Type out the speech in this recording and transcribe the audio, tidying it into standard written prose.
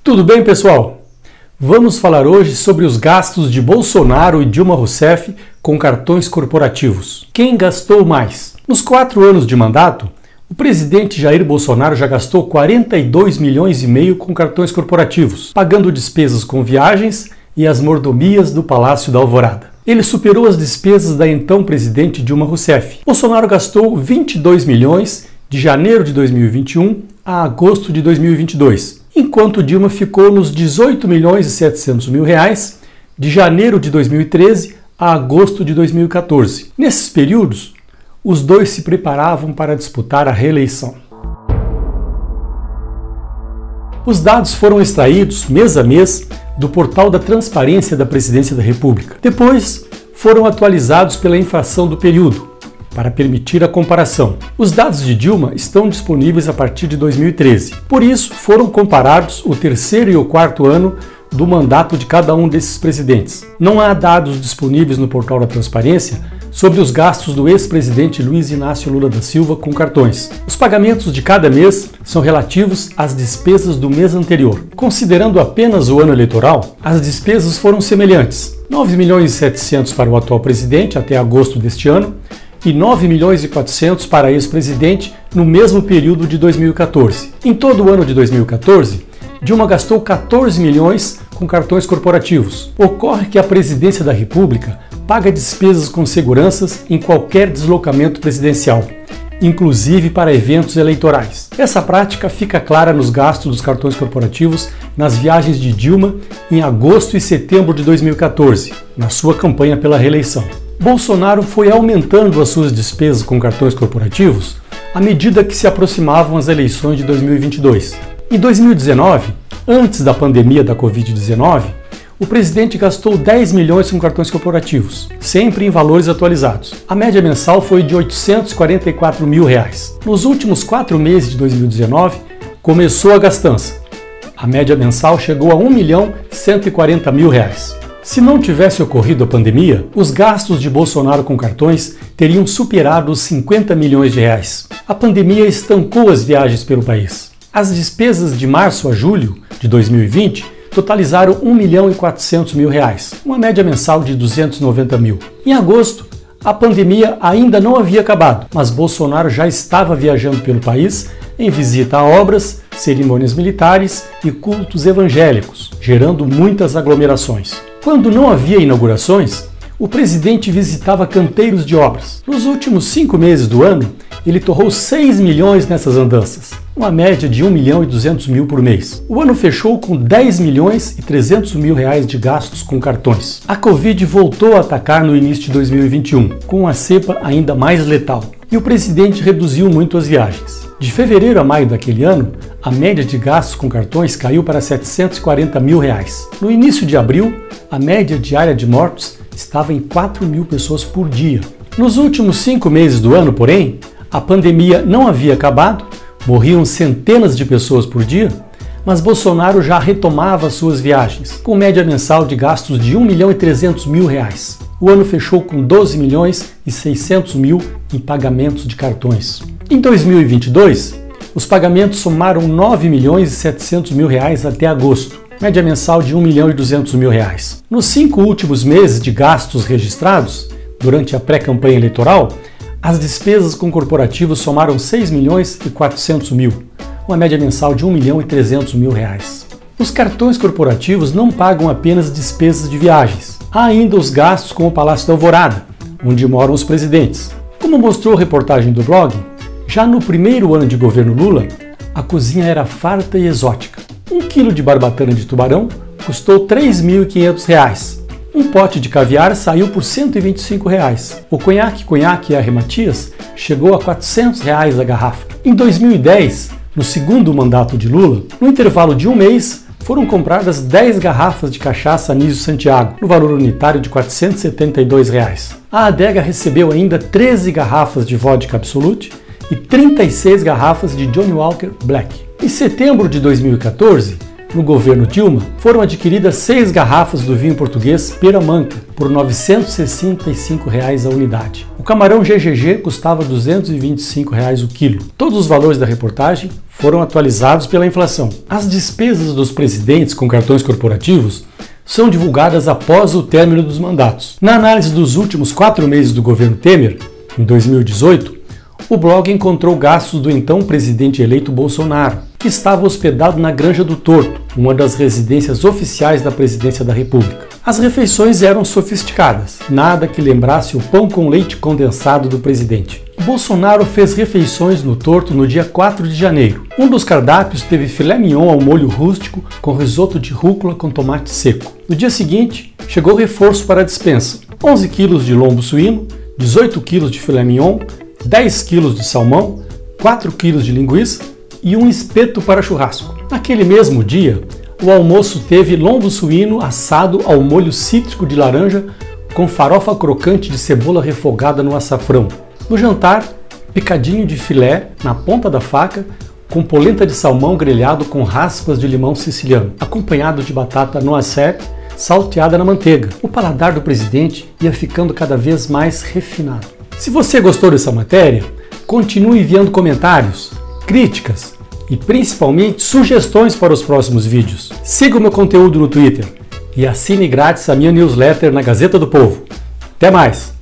Tudo bem, pessoal? Vamos falar hoje sobre os gastos de Bolsonaro e Dilma Rousseff com cartões corporativos. Quem gastou mais? Nos 4 anos de mandato, o presidente Jair Bolsonaro já gastou 42,5 milhões com cartões corporativos, pagando despesas com viagens e as mordomias do Palácio da Alvorada. Ele superou as despesas da então presidente Dilma Rousseff. Bolsonaro gastou 22 milhões de janeiro de 2021 a agosto de 2022, enquanto Dilma ficou nos 18 milhões e 700 mil reais de janeiro de 2013 a agosto de 2014. Nesses períodos, os dois se preparavam para disputar a reeleição. Os dados foram extraídos mês a mês do portal da Transparência da Presidência da República. Depois, foram atualizados pela inflação do período, para permitir a comparação. Os dados de Dilma estão disponíveis a partir de 2013. Por isso, foram comparados o terceiro e o quarto ano do mandato de cada um desses presidentes. Não há dados disponíveis no portal da Transparência sobre os gastos do ex-presidente Luiz Inácio Lula da Silva com cartões. Os pagamentos de cada mês são relativos às despesas do mês anterior. Considerando apenas o ano eleitoral, as despesas foram semelhantes. 9 milhões e 700 para o atual presidente até agosto deste ano e 9 milhões e 400 para ex-presidente no mesmo período de 2014. Em todo o ano de 2014, Dilma gastou 14 milhões com cartões corporativos. Ocorre que a Presidência da República paga despesas com seguranças em qualquer deslocamento presidencial, inclusive para eventos eleitorais. Essa prática fica clara nos gastos dos cartões corporativos nas viagens de Dilma em agosto e setembro de 2014, na sua campanha pela reeleição. Bolsonaro foi aumentando as suas despesas com cartões corporativos à medida que se aproximavam as eleições de 2022. Em 2019, antes da pandemia da Covid-19, o presidente gastou 10 milhões com cartões corporativos, sempre em valores atualizados. A média mensal foi de 844 mil reais. Nos últimos 4 meses de 2019, começou a gastança. A média mensal chegou a 1 milhão 140 mil reais. Se não tivesse ocorrido a pandemia, os gastos de Bolsonaro com cartões teriam superado os 50 milhões de reais. A pandemia estancou as viagens pelo país. As despesas de março a julho de 2020 totalizaram 1 milhão e 400 mil reais, uma média mensal de 290 mil. Em agosto, a pandemia ainda não havia acabado, mas Bolsonaro já estava viajando pelo país em visita a obras, cerimônias militares e cultos evangélicos, gerando muitas aglomerações. Quando não havia inaugurações, o presidente visitava canteiros de obras. Nos últimos 5 meses do ano, ele torrou 6 milhões nessas andanças, uma média de 1 milhão e 200 mil por mês. O ano fechou com 10 milhões e 300 mil reais de gastos com cartões. A Covid voltou a atacar no início de 2021, com uma cepa ainda mais letal, e o presidente reduziu muito as viagens. De fevereiro a maio daquele ano, a média de gastos com cartões caiu para 740 mil reais. No início de abril, a média diária de mortos estava em 4 mil pessoas por dia. Nos últimos 5 meses do ano, porém, a pandemia não havia acabado, morriam centenas de pessoas por dia, mas Bolsonaro já retomava suas viagens, com média mensal de gastos de 1 milhão e 300 mil reais. O ano fechou com 12 milhões e 600 mil em pagamentos de cartões. Em 2022, os pagamentos somaram 9 milhões e 700 mil reais até agosto, média mensal de 1 milhão e 200 mil reais. Nos 5 últimos meses de gastos registrados, durante a pré-campanha eleitoral, as despesas com corporativos somaram 6 milhões e 400 mil, uma média mensal de 1 milhão e 300 mil reais. Os cartões corporativos não pagam apenas despesas de viagens. Há ainda os gastos com o Palácio da Alvorada, onde moram os presidentes. Como mostrou a reportagem do blog, já no primeiro ano de governo Lula, a cozinha era farta e exótica. 1 quilo de barbatana de tubarão custou R$ 3.500. Um pote de caviar saiu por R$ 125. O conhaque e a Matias chegou a R$ 400 a garrafa. Em 2010, no segundo mandato de Lula, no intervalo de 1 mês, foram compradas 10 garrafas de cachaça Anísio Santiago, no valor unitário de R$ 472. A adega recebeu ainda 13 garrafas de vodka Absolute e 36 garrafas de Johnnie Walker Black. Em setembro de 2014, no governo Dilma, foram adquiridas 6 garrafas do vinho português Pera Manca por R$ 965 a unidade. O camarão GGG custava R$ 225 o quilo. Todos os valores da reportagem foram atualizados pela inflação. As despesas dos presidentes com cartões corporativos são divulgadas após o término dos mandatos. Na análise dos últimos 4 meses do governo Temer, em 2018, o blog encontrou gastos do então presidente eleito Bolsonaro, que estava hospedado na Granja do Torto, uma das residências oficiais da presidência da República. As refeições eram sofisticadas, nada que lembrasse o pão com leite condensado do presidente. Bolsonaro fez refeições no Torto no dia 4 de janeiro. Um dos cardápios teve filé mignon ao molho rústico com risoto de rúcula com tomate seco. No dia seguinte, chegou reforço para a despensa: 11 quilos de lombo suíno, 18 quilos de filé mignon, 10 quilos de salmão, 4 quilos de linguiça e um espeto para churrasco. Naquele mesmo dia, o almoço teve lombo suíno assado ao molho cítrico de laranja com farofa crocante de cebola refogada no açafrão. No jantar, picadinho de filé na ponta da faca com polenta de salmão grelhado com raspas de limão siciliano, acompanhado de batata noisette salteada na manteiga. O paladar do presidente ia ficando cada vez mais refinado. Se você gostou dessa matéria, continue enviando comentários, críticas e principalmente sugestões para os próximos vídeos. Siga o meu conteúdo no Twitter e assine grátis a minha newsletter na Gazeta do Povo. Até mais!